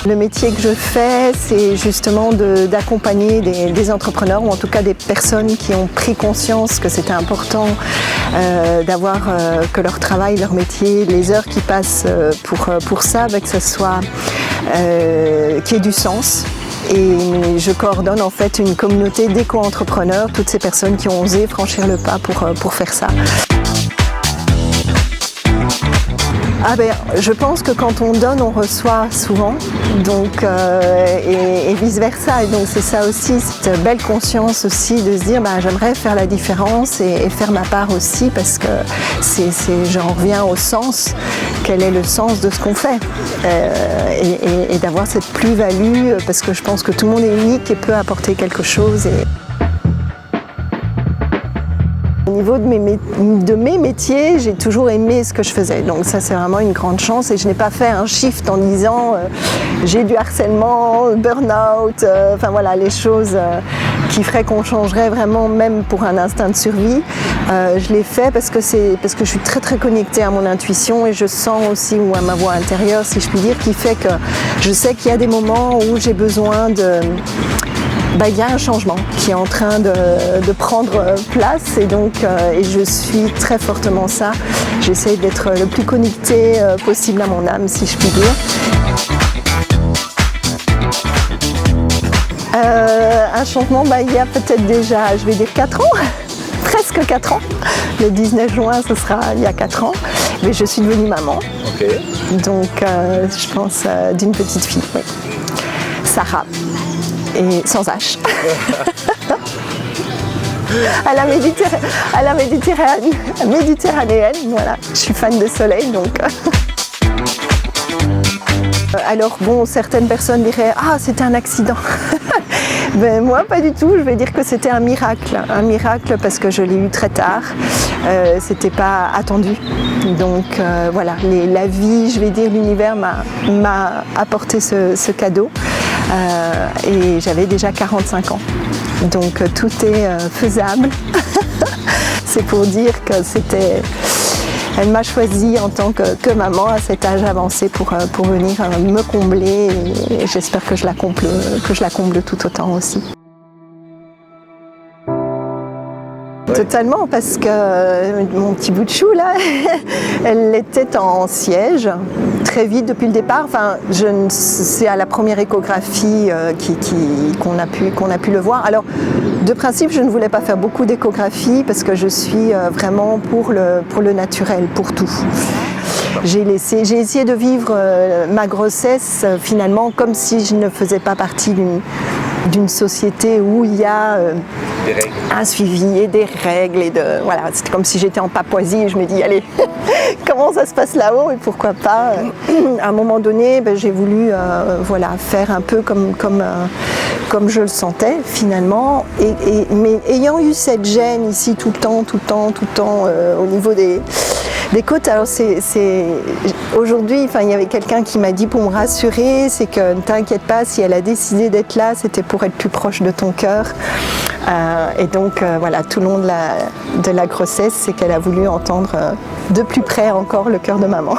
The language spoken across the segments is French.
Le métier que je fais, c'est justement d'accompagner des entrepreneurs ou en tout cas des personnes qui ont pris conscience que c'était important d'avoir que leur travail, leur métier, les heures qui passent pour ça, que ce soit qui ait du sens. Et je coordonne en fait une communauté d'éco-entrepreneurs, toutes ces personnes qui ont osé franchir le pas pour faire ça. Je pense que quand on donne, on reçoit souvent, donc, et vice-versa. Et donc c'est ça aussi, cette belle conscience aussi de se dire j'aimerais faire la différence et faire ma part aussi, parce que j'en reviens au sens, quel est le sens de ce qu'on fait, et d'avoir cette plus-value, parce que je pense que tout le monde est unique et peut apporter quelque chose. Au niveau de mes métiers, j'ai toujours aimé ce que je faisais. Donc ça, c'est vraiment une grande chance. Et je n'ai pas fait un shift en disant j'ai du harcèlement, burn-out, les choses qui feraient qu'on changerait vraiment, même pour un instinct de survie. Je l'ai fait parce que je suis très très connectée à mon intuition et je sens aussi, ou à ma voix intérieure, si je puis dire, qui fait que je sais qu'il y a des moments où j'ai besoin il y a un changement qui est en train de prendre place et donc je suis très fortement ça. J'essaie d'être le plus connectée possible à mon âme, si je puis dire. Un changement, il y a peut-être déjà, je vais dire 4 ans, presque 4 ans. Le 19 juin, ce sera il y a 4 ans. Mais je suis devenue maman. Okay. Donc je pense d'une petite fille, oui. Sarah. Et sans H. à la méditerranéenne, voilà. Je suis fan de soleil, donc. Alors bon, certaines personnes diraient « Ah, c'était un accident !» Moi, pas du tout. Je vais dire que c'était un miracle. Un miracle parce que je l'ai eu très tard. C'était pas attendu. Donc voilà, la vie, je vais dire, l'univers m'a apporté ce cadeau. Et j'avais déjà 45 ans. Donc tout est faisable. C'est pour dire que elle m'a choisie en tant que maman à cet âge avancé pour venir me combler et j'espère que je la comble tout autant aussi. Totalement, parce que mon petit bout de chou là, elle était en siège très vite depuis le départ. C'est à la première échographie qu'on a pu le voir. Alors, de principe, je ne voulais pas faire beaucoup d'échographies parce que je suis vraiment pour le naturel, pour tout. J'ai essayé de vivre ma grossesse finalement comme si je ne faisais pas partie d'une société où il y a un suivi et des règles voilà, c'était comme si j'étais en Papouasie et je me dis allez, comment ça se passe là-haut et pourquoi pas. À un moment donné, j'ai voulu faire un peu comme je le sentais finalement, mais ayant eu cette gêne ici tout le temps au niveau des côtes. Alors aujourd'hui, il y avait quelqu'un qui m'a dit pour me rassurer, c'est que ne t'inquiète pas, si elle a décidé d'être là, c'était pour être plus proche de ton cœur. Et donc voilà, tout le long de la grossesse, c'est qu'elle a voulu entendre de plus près encore le cœur de maman.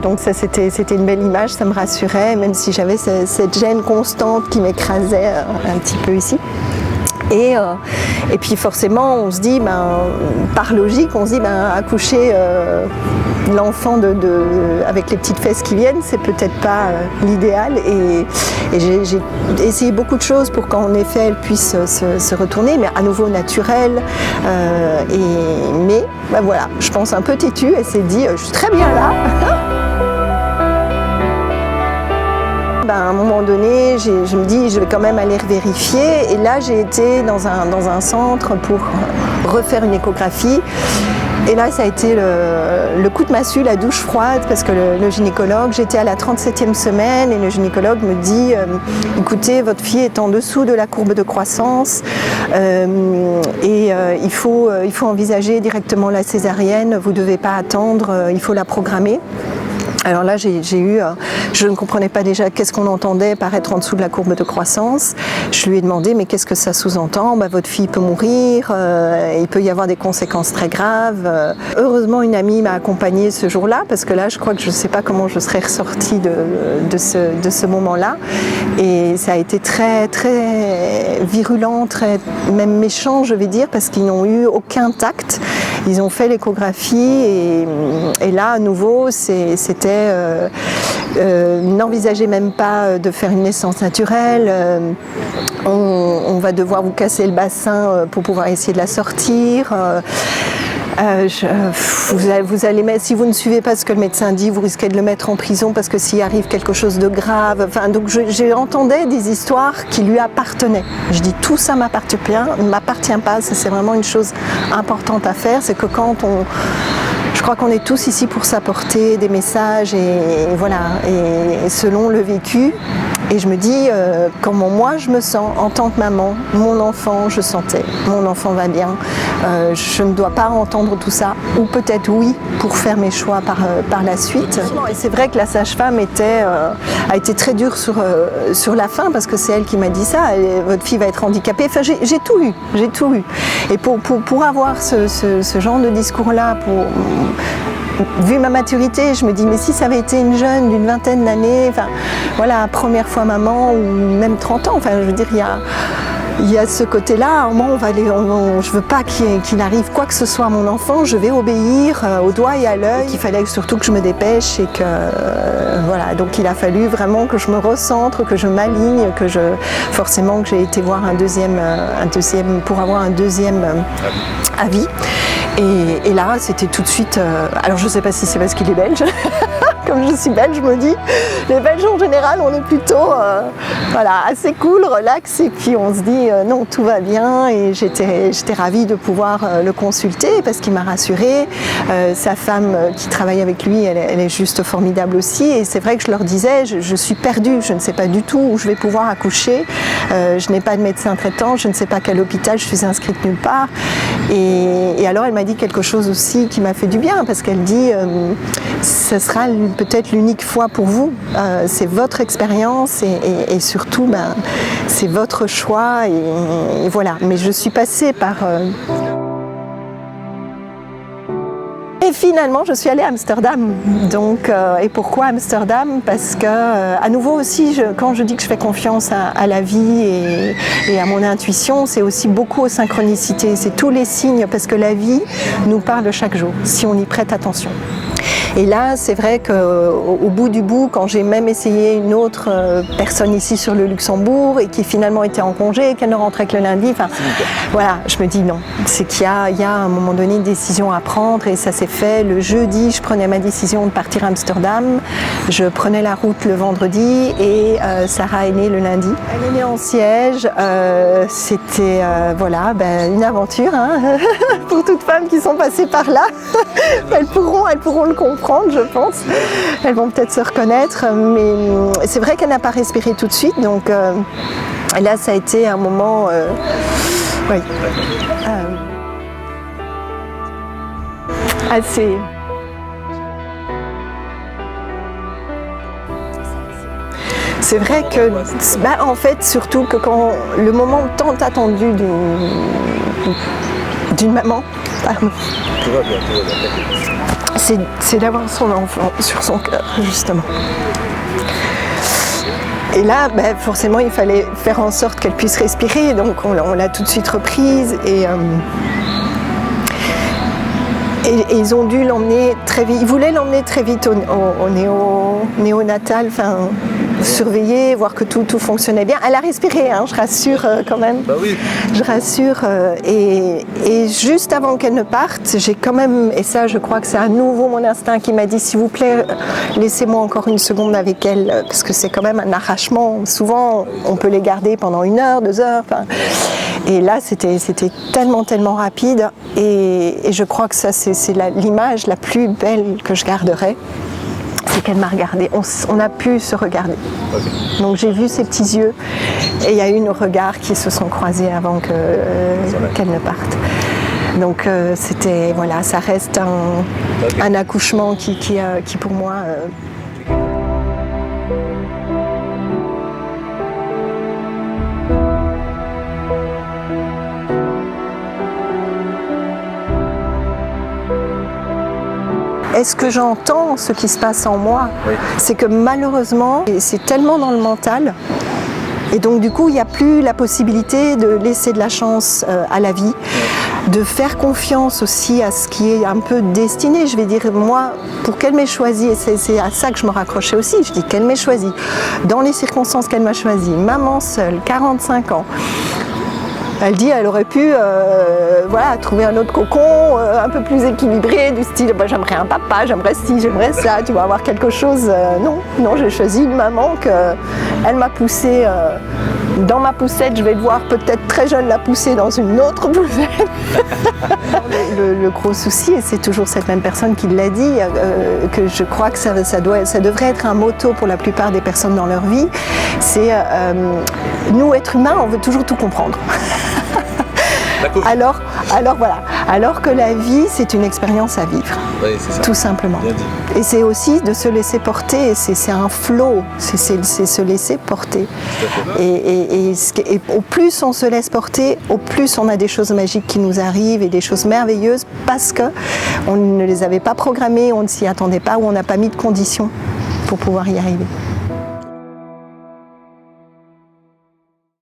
Donc ça, c'était une belle image, ça me rassurait, même si j'avais cette gêne constante qui m'écrasait un petit peu ici. Et puis forcément, on se dit, par logique, on se dit, accoucher l'enfant avec les petites fesses qui viennent, c'est peut-être pas l'idéal. Et j'ai essayé beaucoup de choses pour qu'en effet, elle puisse se retourner, mais à nouveau naturelle. Mais voilà, je pense un peu têtue, elle s'est dit, je suis très bien là. À un moment donné, je me dis, je vais quand même aller vérifier. Et là, j'ai été dans un centre pour refaire une échographie. Et là, ça a été le coup de massue, la douche froide, parce que le gynécologue, j'étais à la 37e semaine et le gynécologue me dit écoutez, votre fille est en dessous de la courbe de croissance et il faut envisager directement la césarienne, vous ne devez pas attendre, il faut la programmer. Alors là, je ne comprenais pas déjà qu'est-ce qu'on entendait par être en dessous de la courbe de croissance. Je lui ai demandé, mais qu'est-ce que ça sous-entend ? Votre fille peut mourir, il peut y avoir des conséquences très graves. Heureusement, une amie m'a accompagnée ce jour-là, parce que là, je crois que je ne sais pas comment je serais ressortie de ce moment-là. Et ça a été très, très virulent, très même méchant, je vais dire, parce qu'ils n'ont eu aucun tact. Ils ont fait l'échographie et là, à nouveau, c'était... n'envisagez même pas de faire une naissance naturelle. On va devoir vous casser le bassin pour pouvoir essayer de la sortir. Vous allez mettre, si vous ne suivez pas ce que le médecin dit, vous risquez de le mettre en prison parce que s'il arrive quelque chose de grave. Enfin, donc j'entendais des histoires qui lui appartenaient. Je dis tout ça m'appartient pas. Ça, c'est vraiment une chose importante à faire. C'est que je crois qu'on est tous ici pour s'apporter des messages et voilà, et selon le vécu. Et je me dis comment moi je me sens en tant que maman, mon enfant, je sentais, mon enfant va bien, je ne dois pas entendre tout ça, ou peut-être oui, pour faire mes choix par la suite. Et c'est vrai que la sage-femme a été très dure sur la fin, parce que c'est elle qui m'a dit ça, votre fille va être handicapée, enfin j'ai tout eu. Et pour avoir ce genre de discours-là, vu ma maturité, je me dis, mais si ça avait été une jeune d'une vingtaine d'années, enfin, voilà, première fois maman, ou même 30 ans, enfin, je veux dire, il y a ce côté-là, à un moment, je veux pas qu'il arrive quoi que ce soit à mon enfant, je vais obéir au doigt et à l'œil. Il fallait surtout que je me dépêche et que, voilà, donc il a fallu vraiment que je me recentre, que je m'aligne, forcément que j'ai été voir pour avoir un deuxième avis. Et là, c'était tout de suite... alors, je ne sais pas si c'est parce qu'il est belge. Comme je suis belge, je me dis, les Belges en général, on est plutôt assez cool, relax. Et puis, on se dit, non, tout va bien. Et j'étais ravie de pouvoir le consulter parce qu'il m'a rassurée. Sa femme qui travaille avec lui, elle est juste formidable aussi. Et c'est vrai que je leur disais, je suis perdue. Je ne sais pas du tout où je vais pouvoir accoucher. Je n'ai pas de médecin traitant. Je ne sais pas quel hôpital. Je suis inscrite nulle part. Et alors, elle m'a dit quelque chose aussi qui m'a fait du bien, parce qu'elle dit ce sera peut-être l'unique fois pour vous, c'est votre expérience et surtout c'est votre choix et voilà. Mais je suis passée par... Et finalement, je suis allée à Amsterdam. Donc, et pourquoi Amsterdam ? Parce que, à nouveau aussi, quand je dis que je fais confiance à la vie et à mon intuition, c'est aussi beaucoup aux synchronicités. C'est tous les signes, parce que la vie nous parle chaque jour, si on y prête attention. Et là, c'est vrai qu'au bout du bout, quand j'ai même essayé une autre personne ici sur le Luxembourg et qui finalement était en congé et qu'elle ne rentrait que le lundi, enfin voilà, je me dis non. C'est qu'il y a à un moment donné une décision à prendre et ça s'est fait. Le jeudi, je prenais ma décision de partir à Amsterdam. Je prenais la route le vendredi et Sarah est née le lundi. Elle est née en siège. C'était une aventure pour toutes femmes qui sont passées par là. Elles pourront le comprendre, je pense. Elles vont peut-être se reconnaître, mais c'est vrai qu'elle n'a pas respiré tout de suite, donc là ça a été un moment assez... C'est vrai que, en fait, surtout que quand le moment tant attendu d'une maman, pardon, c'est d'avoir son enfant sur son cœur, justement. Et là, forcément, il fallait faire en sorte qu'elle puisse respirer, donc on l'a tout de suite reprise et ils ont dû l'emmener très vite. Ils voulaient l'emmener très vite au néonatal, surveiller, voir que tout fonctionnait bien. Elle a respiré, je rassure quand même. Bah oui. Je rassure. Et juste avant qu'elle ne parte, j'ai quand même, et ça je crois que c'est à nouveau mon instinct qui m'a dit, s'il vous plaît, laissez-moi encore une seconde avec elle, parce que c'est quand même un arrachement. Souvent, on peut les garder pendant 1 heure, 2 heures. Et là, c'était tellement rapide. Et je crois que ça, c'est l'image la plus belle que je garderai. C'est qu'elle m'a regardée. On a pu se regarder. Okay. Donc j'ai vu ses petits yeux et il y a eu nos regards qui se sont croisés avant qu'elle ne parte. Donc c'était, ça reste un accouchement qui pour moi Est-ce que j'entends ce qui se passe en moi? Oui. C'est que malheureusement, c'est tellement dans le mental. Et donc du coup, il n'y a plus la possibilité de laisser de la chance à la vie, de faire confiance aussi à ce qui est un peu destiné. Je vais dire, moi, pour qu'elle m'ait choisi, et c'est à ça que je me raccrochais aussi, je dis qu'elle m'ait choisi, dans les circonstances qu'elle m'a choisi, maman seule, 45 ans, elle dit elle aurait pu voilà, trouver un autre cocon un peu plus équilibré, du style bah, j'aimerais un papa, j'aimerais ci, j'aimerais ça, tu vas avoir quelque chose. Non, j'ai choisi une maman qu'elle m'a poussée dans ma poussette, je vais devoir peut-être très jeune la pousser dans une autre poussette. Le gros souci, et c'est toujours cette même personne qui l'a dit, que je crois que ça devrait être un motto pour la plupart des personnes dans leur vie, c'est nous, êtres humains, on veut toujours tout comprendre. Alors voilà, alors que la vie, c'est une expérience à vivre, oui, c'est ça. Tout simplement. Bien dit. Et c'est aussi de se laisser porter, c'est un flow, c'est se laisser porter. Et au plus on se laisse porter, au plus on a des choses magiques qui nous arrivent et des choses merveilleuses parce qu'on ne les avait pas programmées, on ne s'y attendait pas ou on n'a pas mis de conditions pour pouvoir y arriver.